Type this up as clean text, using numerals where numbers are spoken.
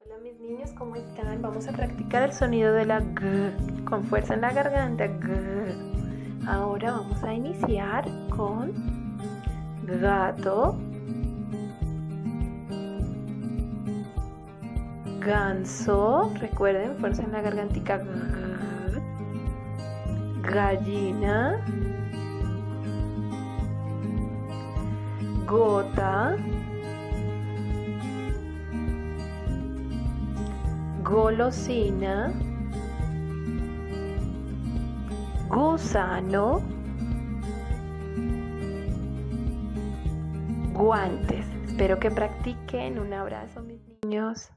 Hola mis niños, ¿cómo están? Vamos a practicar el sonido de la G con fuerza en la garganta. G. Ahora vamos a iniciar con gato, ganso, recuerden, fuerza en la gargantica. G. Gallina, gota, golosina, gusano, guantes. Espero que practiquen. Un abrazo, mis niños.